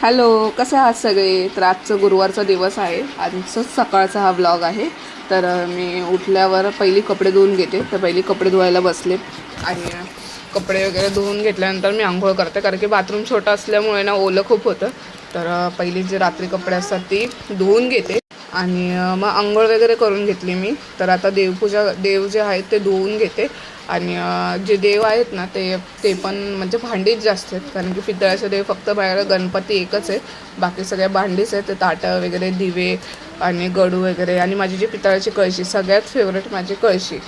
Hello, कसे आहात सगळे? तर आजचं गुरुवारचा दिवस आहे. आजचं सकाळचा हा ब्लॉग आहे. तर मी उठल्यावर पहिली कपडे धुवून घेते. तर पहिली कपडे धुवायला बसले आणि कपडे वगैरे धुवून घेतल्यानंतर मी आंघोळ करते, कारण की बाथरूम छोटं असल्यामुळे ना ओलं खूप होतं. तर पहिली जे रात्री कपडे असतात ती धुवून घेते आणि मग आंघोळ वगैरे करून घेतली मी. तर आता देव जे आहेत ते धुवून घेते आणि जे देव आहेत ना ते ते पण म्हणजे भांडीच जास्त आहेत, कारण की पितळाचे देव फक्त बाहेर गणपती एकच आहे, बाकी सगळ्या भांडीच आहेत. ते ताटं वगैरे, दिवे आणि गडू वगैरे. आणि माझी जी पितळाची कळशी, सगळ्यात फेवरेट माझी कळशी,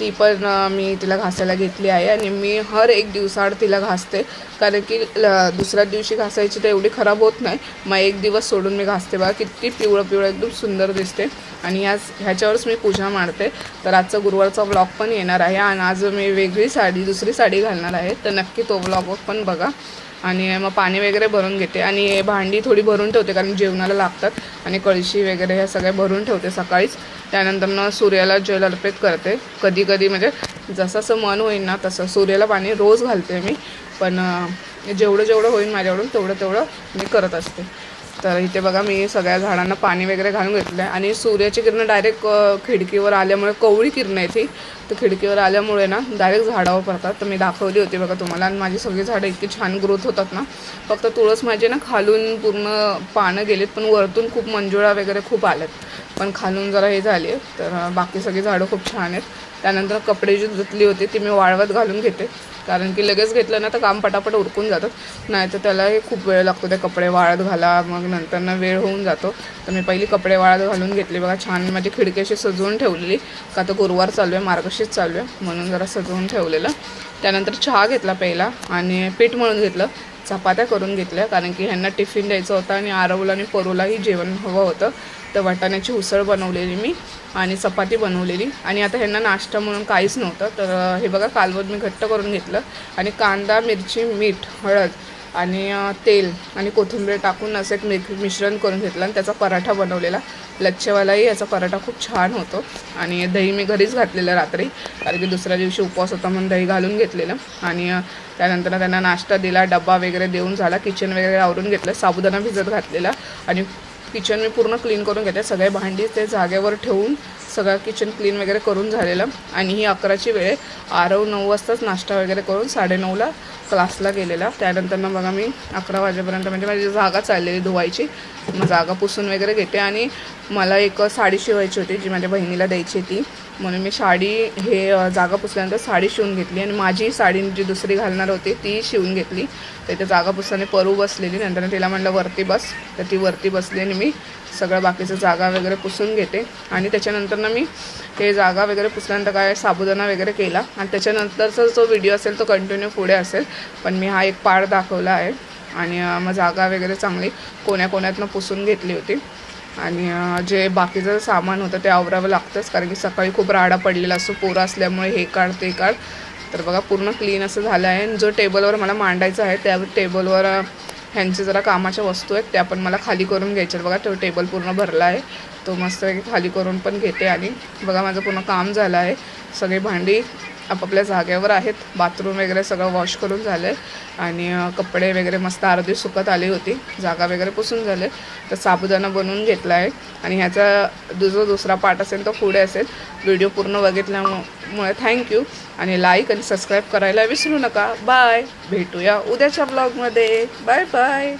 ती पण मी तिला घासायला घेतली आहे आणि मी हर एक दिवसाआड तिला घासते, कारण की दुसऱ्या दिवशी घासायची तर एवढी खराब होत नाही. मग एक दिवस सोडून मी घासते. बघा किती पिवळं पिवळं एकदम सुंदर दिसते आणि ह्याच्यावरच मी पूजा मांडते. तर आजचा गुरुवारचा व्लॉग पण येणार आहे आणि आज मी वेगळी साडी, दुसरी साडी घालणार आहे, तर नक्की तो व्लॉग पण बघा. आणि मग पाणी वगैरे भरून घेते आणि भांडी थोडी भरून ठेवते, कारण जेवणाला लागतात. आणि कळशी वगैरे ह्या सगळ्या भरून ठेवते सकाळीच. त्यानंतर सूर्याला जल अर्पित करते. कधी कधी म्हणजे जसं मन होईल ना तसं सूर्याला पाणी रोज घालते मी, पण जेवढं होईल माझ्याकडून तेवढं मी करत असते. तर इथे बघा मी सगळ्या झाडांना पाणी वगैरे घालून घेतलं आहे आणि सूर्याची किरणं डायरेक्ट खिडकीवर आल्यामुळे, कोवळी किरणं आहे ती, तर खिडकीवर आल्यामुळे ना डायरेक्ट झाडावर पडतात. तर मी दाखवली होती बघा तुम्हाला. आणि माझी सगळी झाडं इतकी छान ग्रोथ होतात ना. फक्त तुळस माझे ना खालून पूर्ण पानं गेलीत, पण वरतून खूप मंजुळा वगैरे खूप आल्यात, पण खालून जरा हे झाली आहे. तर बाकी सगळी झाडं खूप छान आहेत. त्यानंतर कपडे जी धुतली होती ती मी वाळवत घालून घेते, कारण की लगेच घेतलं ना तर काम पटापट उरकून जातं, नाही तर त्यालाही खूप वेळ लागतो. ते कपडे वाळत घाला, मग नंतर वेळ होऊन जातो. तर मी पहिली कपडे वाळत घालून घेतली बघा. छान माझी खिडकी अशी सजवून ठेवलेली, का तर गुरुवार चालू आहे, मार्गशीर्ष चालू आहे, म्हणून जरा सजवून ठेवलेलं. त्यानंतर चहा घेतला पहिला आणि पीठ मळून घेतलं. चपात्या करून घेतल्या, कारण की ह्यांना टिफिन द्यायचं होतं आणि आरवला आणि परूलाही जेवण हवं होतं. तर वाटाण्याची उसळ बनवलेली मी आणि चपाती बनवलेली. आणि आता ह्यांना नाश्ता म्हणून काहीच नव्हतं. तर हे बघा कालवण मी घट्ट करून घेतलं आणि कांदा, मिरची, मीठ, हळद आणि तेल आणि कोथिंबीर टाकून असं एक मिश्रण करून घेतलं आणि त्याचा पराठा बनवलेला. लच्छेवालाही याचा पराठा खूप छान होतो. आणि दही मी घरीच घातलेलं रात्री, कारण की दुसऱ्या दिवशी उपवास होता म्हणून दही घालून घेतलेलं. आणि त्यानंतर त्यांना नाश्ता दिला, डबा वगैरे देऊन झाला. किचन वगैरे आवरून घेतलं, साबुदाणा भिजत घातलेला आणि किचन मी पूर्ण क्लीन करून घेते. सगळे भांडी ते जागेवर ठेवून सगळं किचन क्लीन वगैरे करून झालेलं. आणि ही 11ची वेळ. आरव 9 वाजताच नाश्ता वगैरे करून 9:30ला क्लासला गेलेला. त्यानंतर बघा मी 11 वाजेपर्यंत म्हणजे माझी जागा चाललेली धुवायची. मग जागा पुसून वगैरे घेते. आणि मला एक साडी शिवायची होती जी माझ्या बहिणीला द्यायची ती, म्हणून मी साडी जागा पुसल्यानंतर साडी शिवून घेतली आणि माझी साडी जी दुसरी घालणार होती ती शिवून घेतली. तर इथे जागा पुसताना परू बसलेली, नंतर तिला म्हणलं वरती बस, तर ती वरती बसली आणि मी सगळं बाकीचं जागा वगैरे पुसून घेते. आणि त्याच्यानंतर मी हे जागा वगैरे पुसल्यानंतर काय साबुदाणा वगैरे केला आणि त्याच्यानंतरचा जो व्हिडिओ असेल तो कंटिन्यू पुढे असेल, पण मी हा एक पार्ट दाखवला आहे. आणि मग जागा वगैरे चांगली कोण्याकोण्यातनं पुसून घेतली होती. आणि जे बाकीचं सामान होतं ते आवरावं लागतंच, कारण की सकाळी खूप राडा पडलेला असतो, पोरं असल्यामुळे हे काढ ते काढ. तर बघा पूर्ण क्लीन असं झालं आहे. आणि जो टेबलवर मला मांडायचं आहे त्या टेबलवर ह्यांचे जरा कामाच्या वस्तू आहेत त्या पण मला खाली करून घ्यायच्या. बघा तो टेबल पूर्ण भरला आहे, तो मस्त खाली करून पण घेते. आणि बघा माझं पूर्ण काम झालं आहे. सगळी भांडी आपापल्या जागेवर आहेत. बाथरूम वगैरे सगळं वॉश करून झालं आहे आणि कपडे वगैरे मस्त अर्धी सुकत आली होती, जागा वगैरे पुसून झाले. तर साबुदाणा बनवून घेतला आहे आणि ह्याचा जो दुसरा पार्ट असेल तो पुढे असेल. व्हिडिओ पूर्ण बघितल्यामुळे थँक्यू आणि लाईक आणि सबस्क्राईब करायला विसरू नका. बाय, भेटूया उद्याच्या ब्लॉगमध्ये. Bye bye.